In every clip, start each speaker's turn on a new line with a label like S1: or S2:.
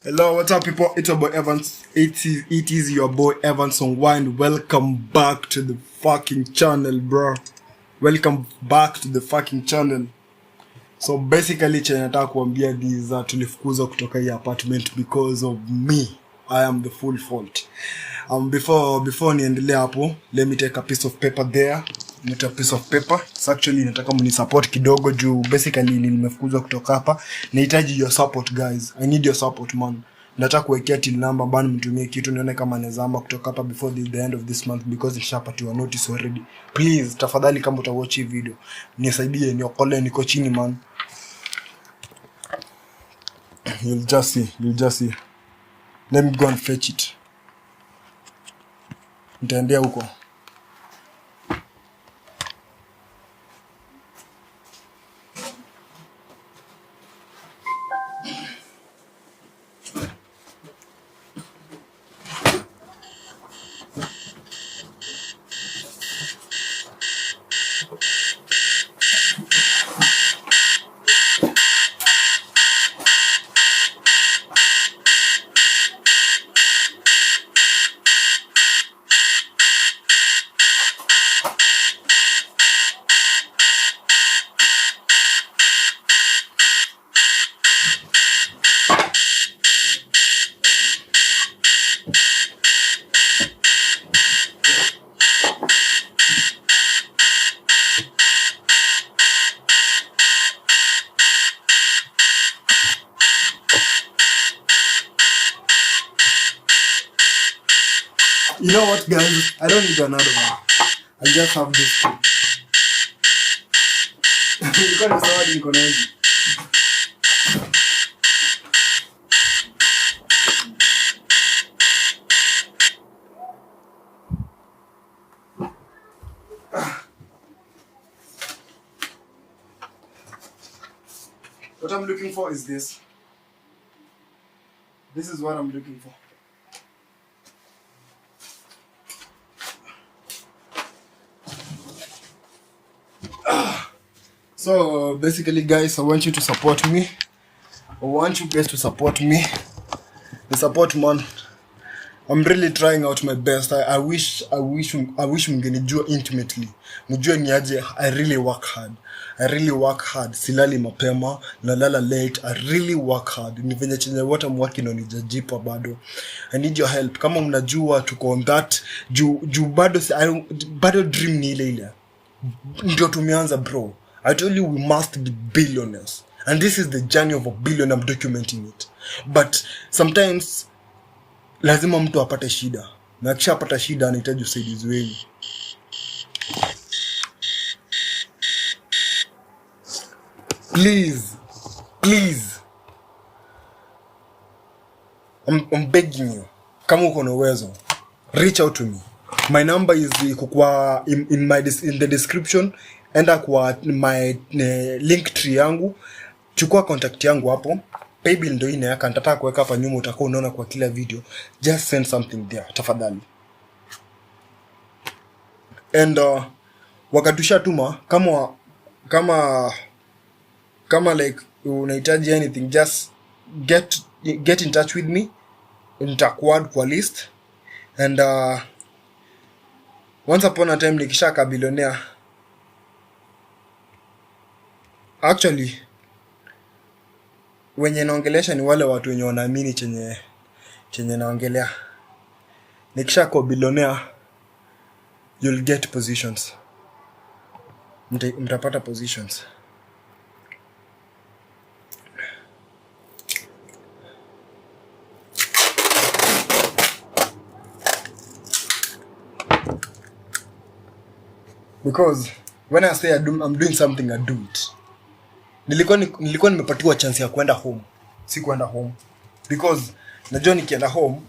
S1: Hello, what's up, people? It's your boy Evans. It is your boy Evans Ongwae, and welcome back to the fucking channel, bro. Welcome back to the fucking channel. So basically, chenye nataka kuambia is tulifukuzwa kutoka hii apartment because of me. I am the full fault. Before niendelee hapo, let me take a piece of paper there. Not a piece of paper. It's actually nataka mnisupport kidogo juu basically nimefukuzwa kutoka hapa. Nahitaji your support, guys. I need your support, man. Nataka kuwekea till number bana, mtumie kitu nione kama naweza kutoka hapa before the end of this month because nishapatiwa notice already. Please tafadhali, kama utawatch hii video nisaidie, niokolee, niko chini, man. You'll just see. Let me go and fetch it. Nitaendea huko. You know what, guys? I don't need another one. I just have this two. You can't say niko na hizi. What I'm looking for is this. This is what I'm looking for. So basically, guys, I want you to support me. I want you guys to support me. The support, man. I'm really trying out my best. I wish mngenijua intimately. Mjue ni aje I really work hard. Silali mapema, nalala late. I really work hard. Ni venye chenye what I'm working on ijajipa bado. I need your help. Kama mnajua tuko on that, juu bado dream ni ile. Ndio tumeanza, bro. I told you we must be billionaires. And this is the journey of a billionaire. I'm documenting it. But sometimes lazima mtu apate shida. Na akishapata shida anahitaji usaidizi wenu. Please. I'm begging you. Kama uko na uwezo, reach out to me. My number is kukua in the description. Enda kwa my link tree yangu, chukua contact yangu hapo. Paybill ndio ina yaka, nitataka kuweka hapa nyuma, utakuwa unaona kwa kila video. Just send something there tafadhali. And wakatushatuma kama like unahitaji anything, just get in touch with me. Nitakuwa kwa list. And once upon a time nikishaka billionaire, actually wenye naongelesha ni wale watu wenye wanaamini chenye naongelea. Nikishakuwa billionaire, you'll get positions. Mtapata positions. Because when I say I'm doing something, I do it. Nilikuwa nimepatiwa chance ya kwenda home. Si kwenda home. Because najua nikienda home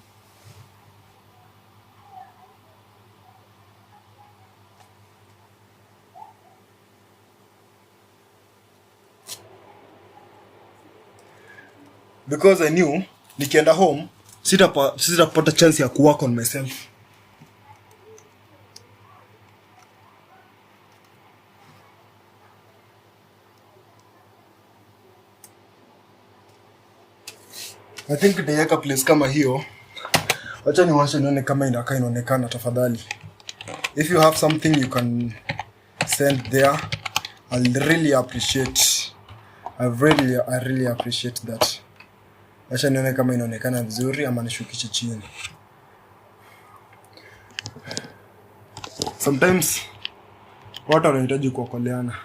S1: because I knew nikienda home sitapata chance ya work on myself. I think nitaweka place kama hiyo. Acha niwashe nione kama inaonekana tafadhali. If you have something you can send there. I'll really appreciate. I really appreciate that. Acha nione kama inaonekana vizuri ama nishukishe chini. Sometimes watu wanahitaji kuokoleana.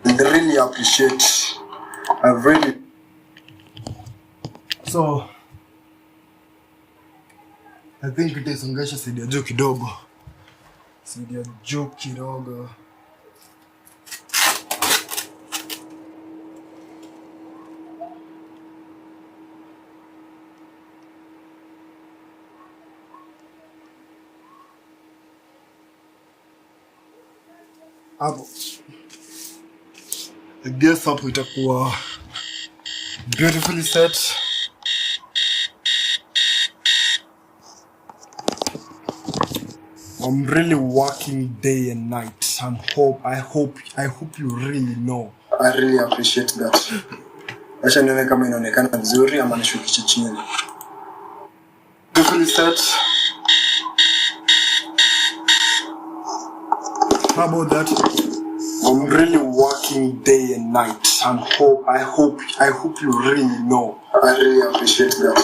S1: I really appreciate. So I think itasongesha sidi ya juu kidogo. Hapo. I guess hapo itakuwa beautifully set. I'm really working day and night. I hope you really know. I really appreciate that. Acha nione kama inaonekana vizuri ama nishukishe chini. Beautifully set. How about that? I'm really working day and night. I hope you really know. I really appreciate that.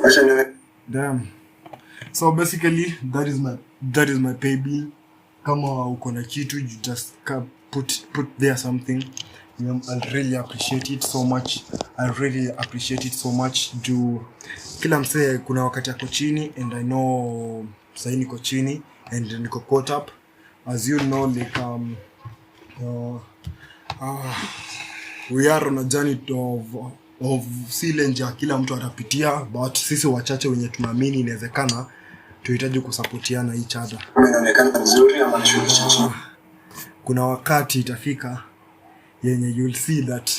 S1: Acha nione. Damn. So basically that is my pay bill. Kama uko na kitu, you just put there something. I really appreciate it so much. Do kila msee kuna wakati yako chini, and I know sasa niko chini and niko caught up. As you know, like we are on a journey of challenge ya kila mtu atapitia, but sisi wachache wenye tunaamini inawezekana tuhitaji kusapotiana each other. Inaonekana vizuri ama nishukishe. Kuna wakati itafika yenye you'll see that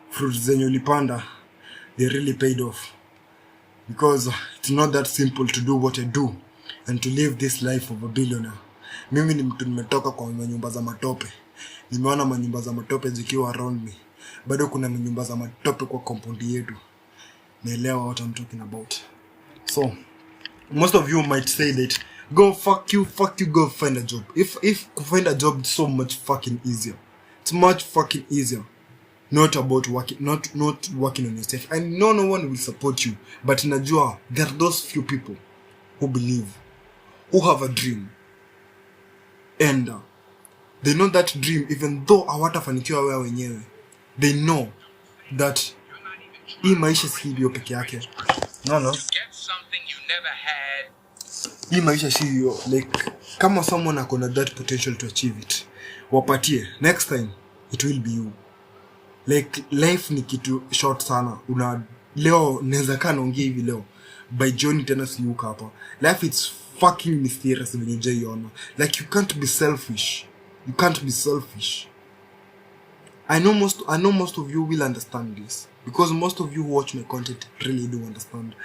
S1: fruits zenye ulipanda they really paid off, because it's not that simple to do what I do and to live this life of a billionaire. Mimi ni mtu nimetoka kwa manyumba za matope. Nimeona manyumba za matope zikiwa around me. Bado kuna manyumba za matope kwa compound yetu. Naelewa what I'm talking about. So most of you might say that go fuck you, go find a job. If to find a job is so much fucking easier. It's much fucking easier. Not about working, not working on yourself. And no one will support you. But najua there are those few people who believe, who have a dream, and they know that dream even though hawatafanikiwa wao wenyewe. They know that hii maisha si hiyo peke yake. No. Hii maisha si hiyo. Like kama someone akona that potential to achieve it, wapatie. Next time it will be you. Like life ni kitu short sana. Leo naweza kaa naongea hivi leo, by John tena siyuka hapa. Life is fucking mysterious when you jaiona. Like you can't be selfish. I know most of you will understand this, because most of you who watch my content really do understand.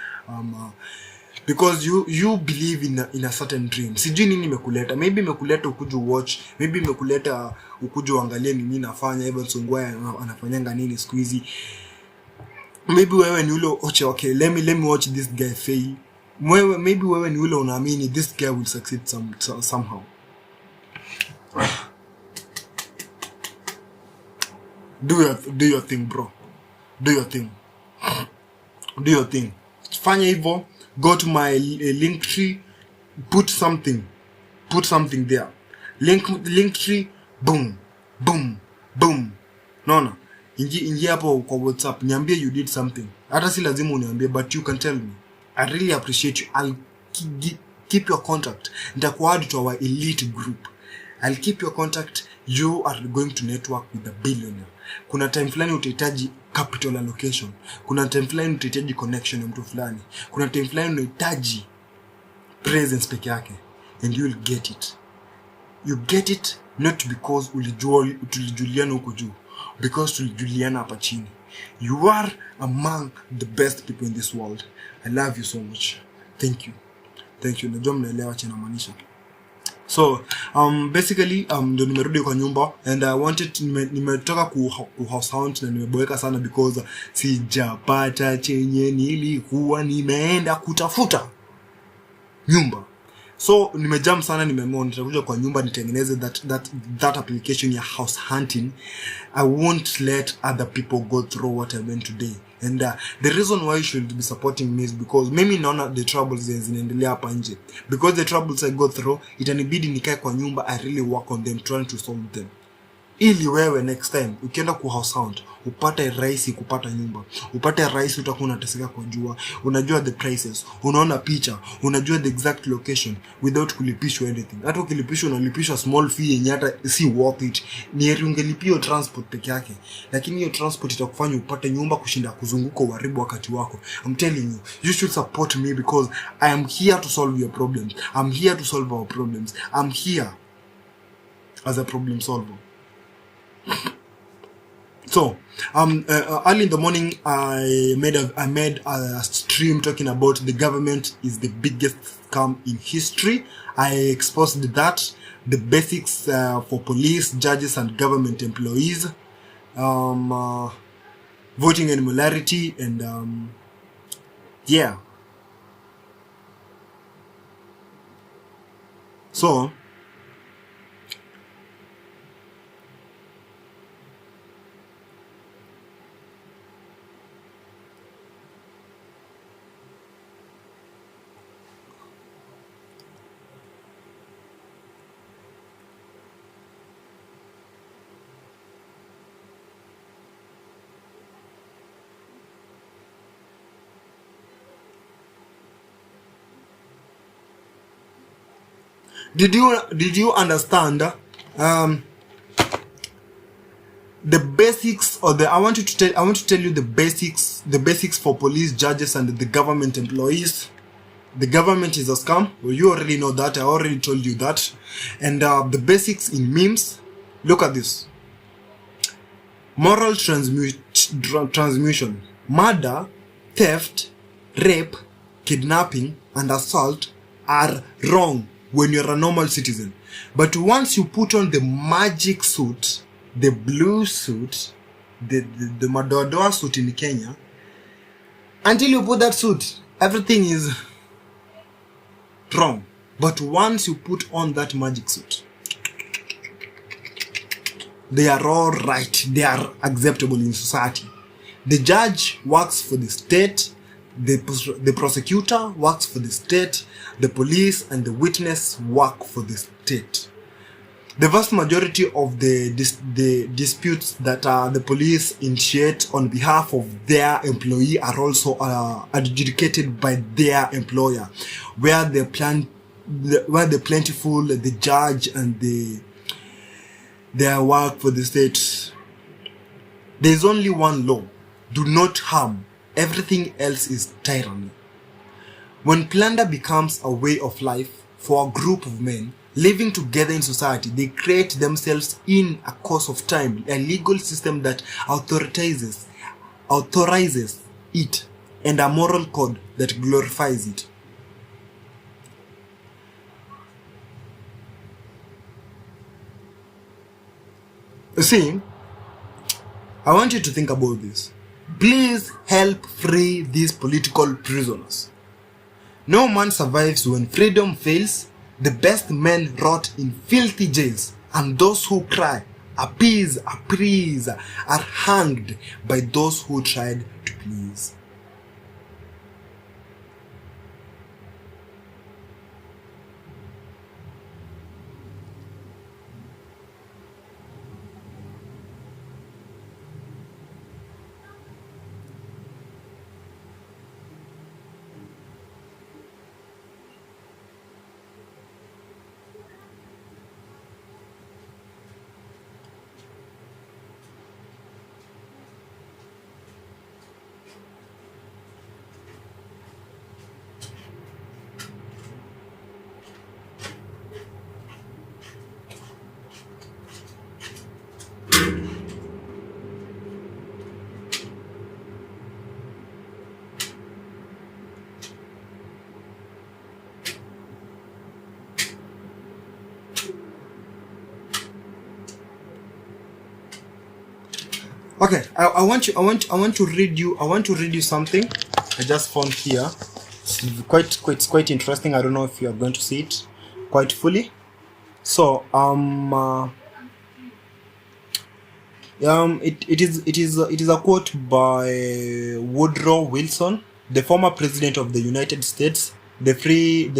S1: Because you believe in a certain dream. Sijui nini imekuleta. Maybe imekuleta ukuje watch, maybe imekuleta ukuje uangalie nini nafanya, Evans Ongwae anafanyanga nini siku hizi. Maybe wewe ni ule okay, let me watch this guy fail. Maybe wewe ni ule unaamini this guy will succeed somehow. Do your thing, bro. Do your thing. Fanya hivyo. Go to my link tree, put something there. Link tree, boom. No. Ingi hapo kwa WhatsApp, niambie you did something. Hata si lazima uniambie, but you can tell me. I really appreciate you. I'll keep your contact. Nitakuwa add to our elite group. I'll keep your contact. You are going to network with a billionaire. Kuna time fulani utahitaji capital allocation. Kuna time fulani utahitaji connection na mtu fulani. Kuna time fulani unahitaji presence peke yake, and you will get it. You get it not because tulijuliana huko juu, because tulijuliana hapa chini. You are among the best people in this world. I love you so much. Thank you. Najua mnaelewa chenye namaanisha. So basically ndo nimerudi kwa nyumba, and I wanted nimetoka ku house hunt na nimeboeka sana because sijapata chenye nilikuwa nimeenda kutafuta nyumba. So nimejam sana, nimeamua nitakuja kwa nyumba nitengeneze that application ya house hunting. I won't let other people go through what I went today. And the reason why you should be supporting me is because mimi naona the troubles zinaendelea hapa nje. Because the troubles I go through, itanibidi nikae kwa nyumba, I really work on them, trying to solve them. Ili wewe next time ukienda ku house hunt upate rahisi kupata nyumba, upate rahisi, utakuwa unateseka kwa jua, unajua the prices, unaona picha, unajua the exact location without kulipishwa anything. Hata ukilipishwa unalipishwa small fee yenye hata si worth it. Ni heri ungelipia transport peke yake, lakini hiyo transport itakufanya upate nyumba kushinda kuzunguka uharibu wakati wako. I'm telling you, you should support me because I am here to solve your problems. I'm here to solve our problems. I'm here as a problem solver. So early in the morning I made a stream talking about the government is the biggest scam in history. I exposed that, the basics for police, judges and government employees, voting and molarity, and yeah. So did you understand the basics, or I want to tell you the basics for police, judges and the government employees. The government is a scam. Well, you already know that. I already told you that. And the basics in memes. Look at this. Moral transmission. Murder, theft, rape, kidnapping and assault are wrong when you're a normal citizen. But once you put on the magic suit, the blue suit, the madoadoa suit in Kenya, until you put that suit, everything is wrong. But once you put on that magic suit, they are all right. They are acceptable in society. The judge works for the state, the prosecutor works for the state, the police and the witness work for the state. The vast majority of the disputes that the police initiate on behalf of their employee are also adjudicated by their employer, where the plentiful, the judge and their work for the state. There is only one law: do not harm. Everything else is tyranny. When plunder becomes a way of life for a group of men living together in society, they create themselves in a course of time a legal system that authorizes it, and a moral code that glorifies it. See, I want you to think about this. Please help free these political prisoners. No man survives when freedom fails. The best men rot in filthy jails, and those who cry, appease, are hanged by those who tried to please. Okay, I want to read you something I just found here. It's quite interesting. I don't know if you are going to see it quite fully. So it is a quote by Woodrow Wilson, the former president of the United States, the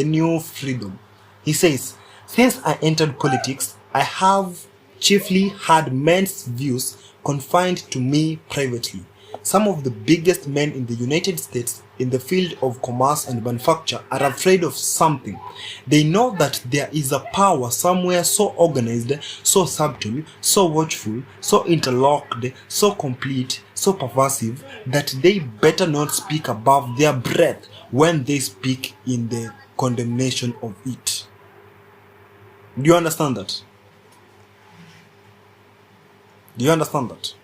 S1: new freedom. He says, "Since I entered politics, I have chiefly had men's views confined to me privately. Some of the biggest men in the United States in the field of commerce and manufacture are afraid of something. They know that there is a power somewhere so organized, so subtle, so watchful, so interlocked, so complete, so pervasive, that they better not speak above their breath when they speak in the condemnation of it." Do you understand that? Do you understand that?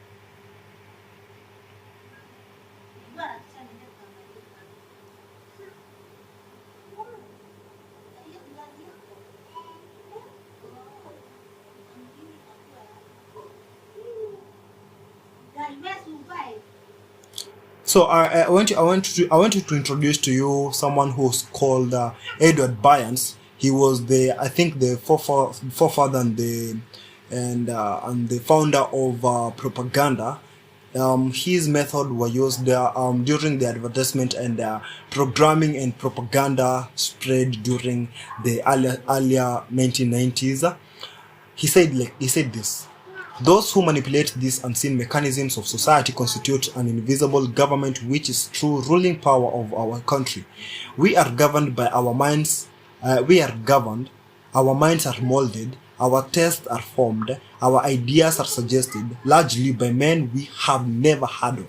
S1: So I want you to introduce to you someone who's called Edward Bryant. He was the forefather and the founder of propaganda. His method were used during the advertisement and programming and propaganda spread during the earlier 1990s. He said this: "Those who manipulate these unseen mechanisms of society constitute an invisible government which is true ruling power of our country. We are governed by our minds. Our minds are molded. Our tastes are formed. Our ideas are suggested, largely by men we have never heard of.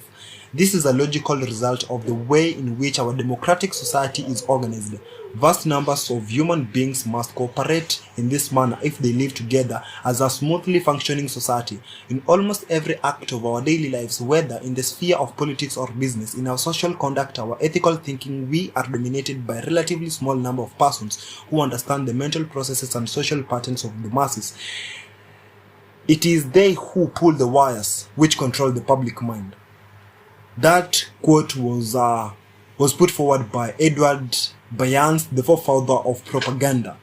S1: This is a logical result of the way in which our democratic society is organized. Vast numbers of human beings must cooperate in this manner if they live together as a smoothly functioning society. In almost every act of our daily lives, whether in the sphere of politics or business, in our social conduct, our ethical thinking, we are dominated by a relatively small number of persons who understand the mental processes and social patterns of the masses. It is they who pull the wires which control the public mind." That quote was put forward by Edward Bryant, the forefather of propaganda.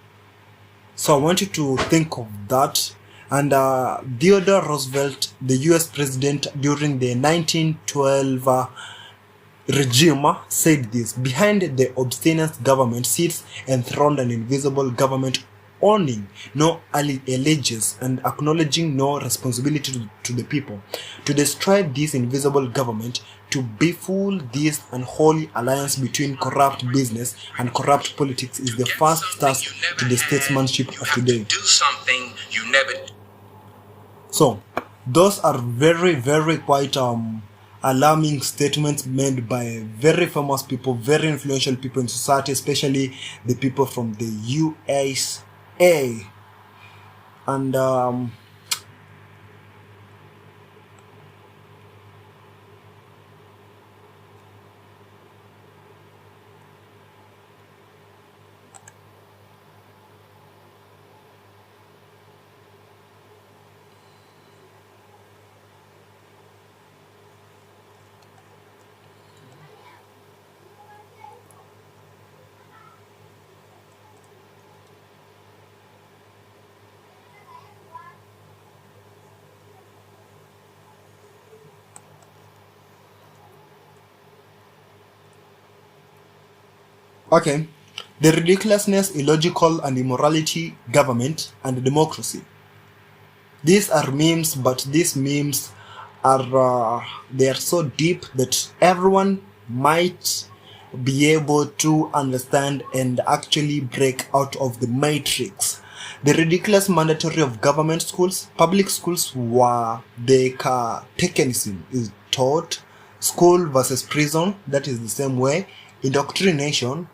S1: So I want you to think of that. And Theodore Roosevelt, the US president during the 1912 regime, said this: "Behind the obstinate government sits enthroned an invisible government owning no allegiance and acknowledging no responsibility to the people. To destroy this invisible government, to befool this unholy alliance between corrupt business and corrupt politics is the first task to the statesmanship of today." So, those are very, very quite alarming statements made by very famous people, very influential people in society, especially the people from the USA. And okay, the ridiculousness, illogical, and immorality, government, and democracy. These are memes, but these memes are they are so deep that everyone might be able to understand and actually break out of the matrix. The ridiculous mandatory of government schools, public schools, where the catechenism is taught, school versus prison, that is the same way. Indoctrination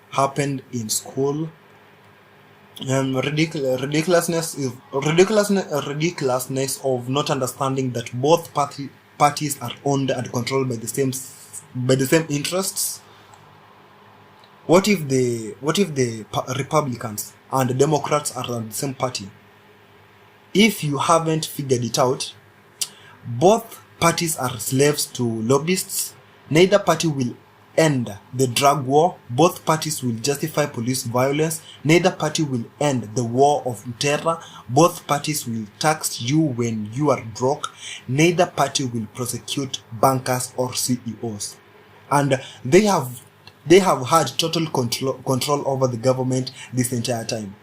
S1: happened in school. Ridiculousness of not understanding that both parties are owned and controlled by the same interests. What if the Republicans and the Democrats are on the same party? If you haven't figured it out, both parties are slaves to lobbyists. Neither party will end the drug war. Both parties will justify police violence. Neither party will end the war of terror. Both parties will tax you when you are broke. Neither party will prosecute bankers or CEOs. And they have had total control over the government this entire time.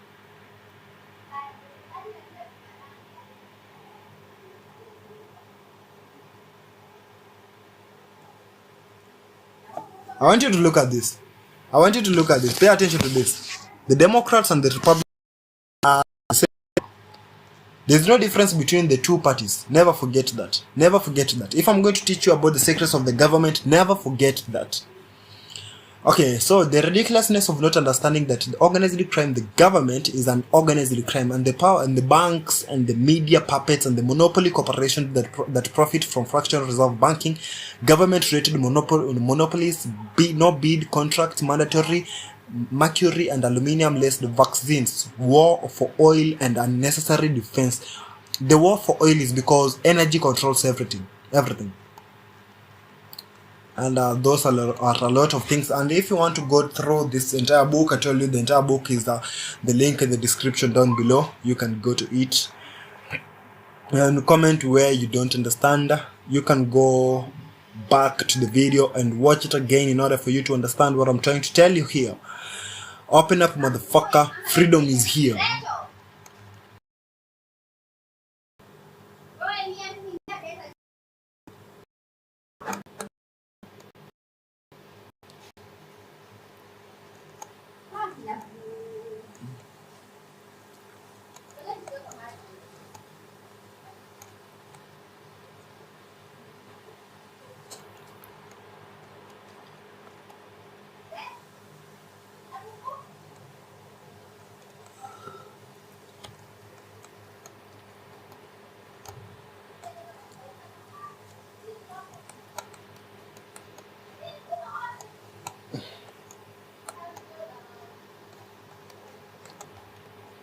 S1: I want you to look at this. I want you to look at this. Pay attention to this. The Democrats and the Republicans are the same. There's no difference between the two parties. Never forget that. Never forget that. If I'm going to teach you about the secrets of the government, never forget that. Okay, so the ridiculousness of not understanding that the organized crime, the government is an organized crime, and the power and the banks and the media puppets and the monopoly corporations that profit from fractional reserve banking, government-rated monopolies, no bid contracts, mandatory mercury and aluminium-laced vaccines, war for oil and unnecessary defense. The war for oil is because energy controls everything. And those are a lot of things. And if you want to go through this entire book, I told you the entire book is the link in the description down below. You can go to it and comment where you don't understand. You can go back to the video and watch it again in order for you to understand what I'm trying to tell you here. Open up, motherfucker. Freedom is here.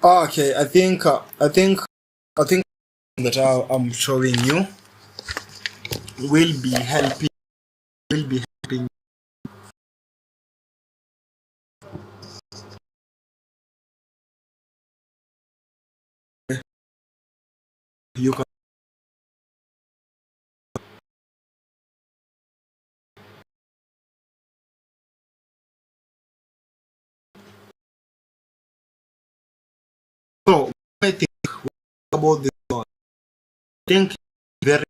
S1: Okay, I think that I'm showing you will be helping you. So I think about this one. I think very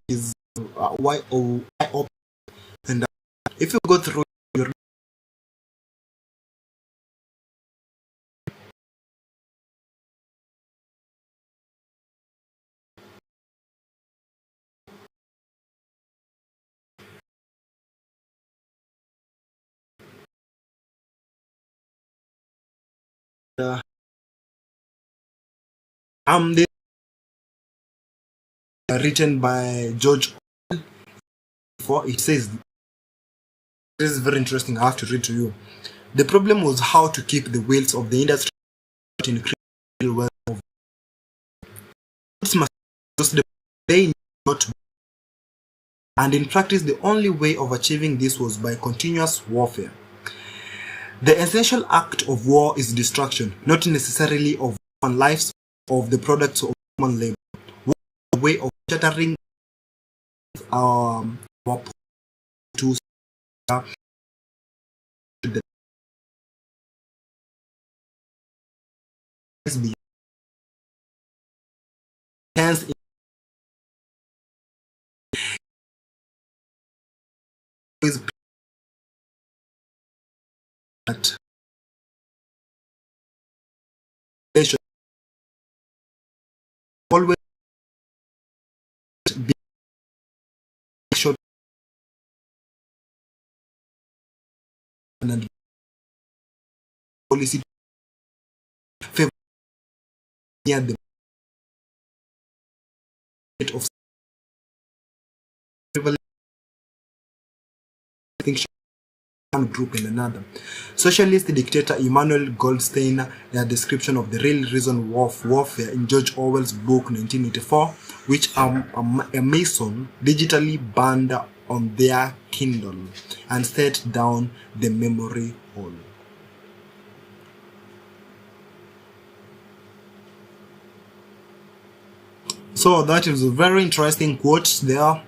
S1: is why open, and if you go through your uh, this written by George before it says this is very interesting. I have to read to you. The problem was how to keep the wheels of the industry in critical wealth of they not, and in practice the only way of achieving this was by continuous warfare. The essential act of war is destruction, not necessarily of human lives, of the products of human labor. War is a way of shattering our to the hence it is that they should always be sure and policy favor near the rate of privilege. group in another. Socialist dictator Emmanuel Goldstein, their description of the real reason of warfare in George Orwell's book 1984, which a Mason digitally burned on their Kindle and set down the memory hole. So that is a very interesting quote there.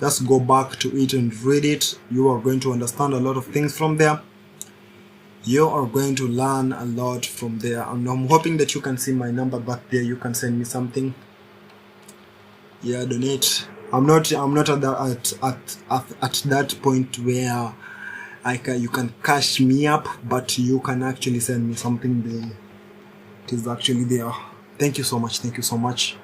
S1: Just go back to it and read it. You are going to understand a lot of things from there. You are going to learn a lot from there, and I'm hoping that you can see my number back there. You can send me something. Yeah, donate. I'm not at that point where you can cash me up, but you can actually send me something there. It is actually there. Thank you so much. Thank you so much.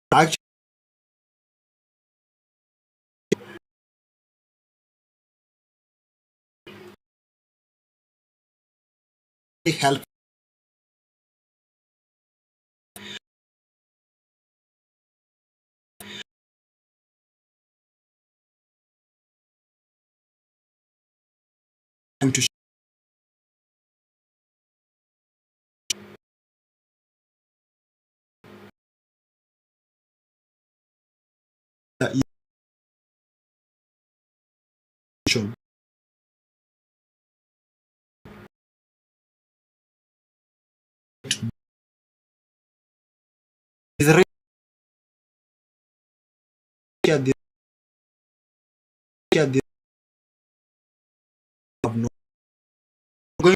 S1: Actually, help them to share the issue. Is really share this